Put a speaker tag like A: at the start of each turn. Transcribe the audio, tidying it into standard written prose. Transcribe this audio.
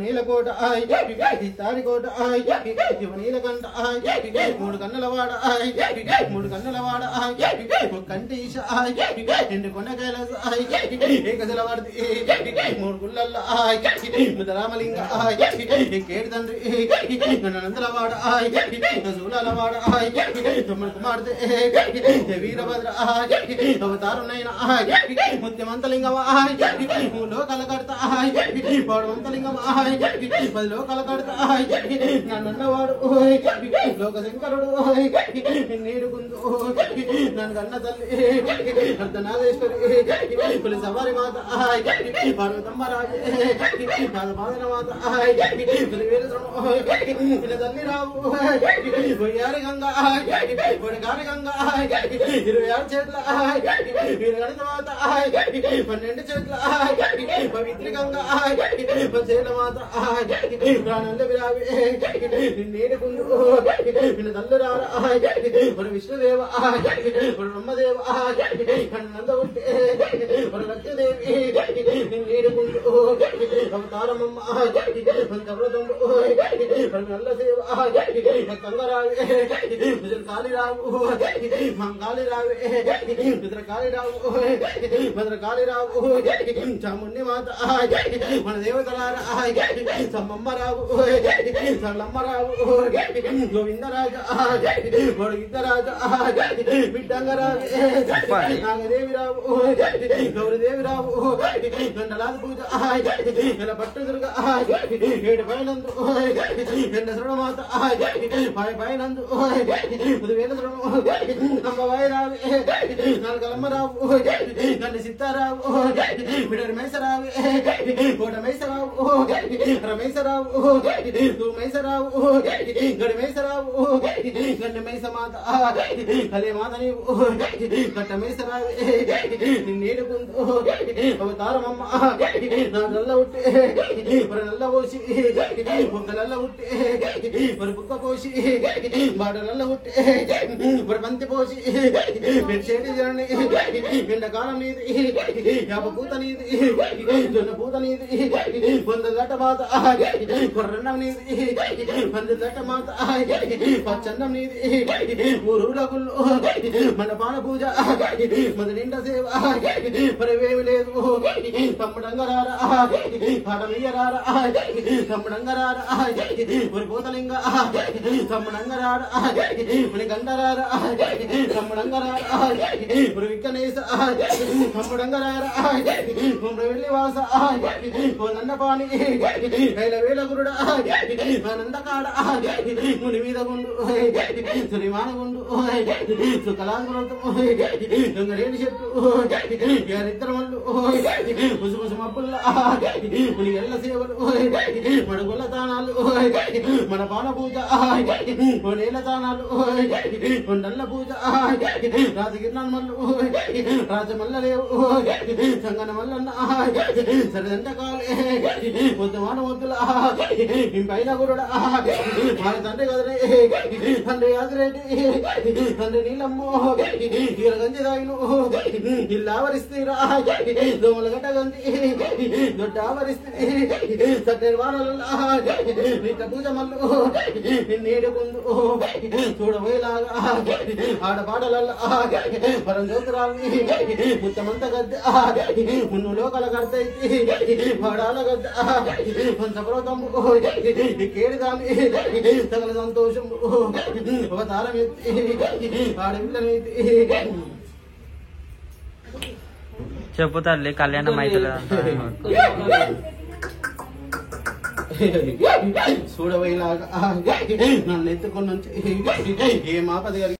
A: నీలకోట తాడికోట నీలకంట మూడు కన్నులవాడ కంటీశ రెండు కొనకాయల ఏకశలవాడి మూడు గుళ్ళల్ల రామలింగ కేడి తండ్రి నందలవాడ శూలవాడ తొమ్మిది కుమార్తె వీరభద్ర అవతారునైన ముత్యమంతలింగమ లోకాల కడతా వాడు మంతలింగం 10 లోకాల కడతా నన్నవాడు లోక శంకరుడు నీడుకుందు నన్ను కన్న తల్లి అర్ధనాథేశ్వరి పులి సవారి మాత పార్వతమ్మ రాజే పాదన మాత తల్లి రావు ఒడియారి గంగా ఒడిగారి గంగా 26 చేతుల గణిత మాత 12 చేతుల పవిత్రి గంగా చేతుల మాత ప్రాణంలో విరావి నీడుకుందు నిన్ను తల్లు రారా విష్ణుదేవ బ్రహ్మదేవ నంద ఉంటే లక్ష్మీదేవి నీడుకుంటూ అవతారమమ్మ నల్ల సేవ కంగరావి కాళీరావు మంగాళీరావి కాళీరావు భద్రకాళీరావు చాముండి మాత మన దేవతలారా సమ్మమ్మరావు సల్లమ్మరావు గోవిందరాజు గోవిందరాజు బిడ్డంగరావు నాగదేవిరావు గౌరదేవిరావు గండలాద పూజ ఇలా పట్టు దుర్గ 7 పైనందు ఎండ శృణమాత పైనందు వేల శృణము అమ్మవాయిరావి నాలుగలమ్మరావు గండి సిత్తారావు బిడరి మేసరావు కోట మేసరావు రమేశరావు మేసరావు గడి మేసరావు గండి మేసమాత అదే మాత నీవు గట్ట మేసరావి నీడుకుందు అవతారమమ్మ నా నల్ల ఉట్టి మరి నల్ల పోసి బుక్క నల్ల ఉట్టి మరి బుక్క పోసి బాట నల్ల ఉట్టి మరి బంతి పోసి చేతి జరని ఎండకాలం నీది యాప పూత నీది జొన్న పూత నీది 100 గట్ట మాత కొర్రన్నం నీది 100 గట్ట మాత పచ్చన్నం నీది ఊరుల గుళ్ళు మన పాన పూజ మన నిండా సేవ మరేమి లేదు తమ్ముడంగరారా పాడమయ్యరారా తమ్ముడంగరారా మరి పోతలింగ తమ్ముడంగరారా మరి గండరారా తమ్ముడంగరారా మరి విక్కనేశ తమ్ముడంగరారా మరి వెళ్ళి వాస నందపాణి వేల గురుడా నందకాడ ముని మీద గుండు సురిమాన గుండు సుకలాంగులతో దొంగరేణి చెట్టు ఇద్దరు మళ్ళు ముసుముసు మబ్బుల్లా ముని ఎల్ల సేవలు మడుగుల తానాలు మన పాన పూజ నేల తానాలు నల్ల పూజ రాజగిరినాథ్ మల్లు రాజమల్ల లేవు సంగన మల్లన్న సరిదంట కాలే పొద్దుమాన వద్దుల పైన గురుడా మన తండ్రి కదరే తండ్రి కాదురేంటి తండ్రి నీళ్ళమ్మో ఈల గంజి తాగిను ఇల్లు ఆవరిస్తీరా దోమల గడ్డ గంజి దొడ్డ ఆవరిస్తే సట్టేరు వానల నిట్ట పూజ మల్లు నిన్నేడుకుందు చూడబోయేలాగా ఆడపాడలల్లా పరం జ్యోతిరాల్ని ముత్తమంత గద్దె మున్ను లోకల గడ్డైతే పాడాల గద్ద పంచప్రోతము కేడి దాని సకల సంతోషం అవతారం ఎత్తి ఆడపిల్లనైతే
B: చెప్పు తల్లి కళ్యాణం అవుతుంది
A: చూడబోయేలాగా నన్ను ఎత్తుకొని నుంచి ఏ మాపది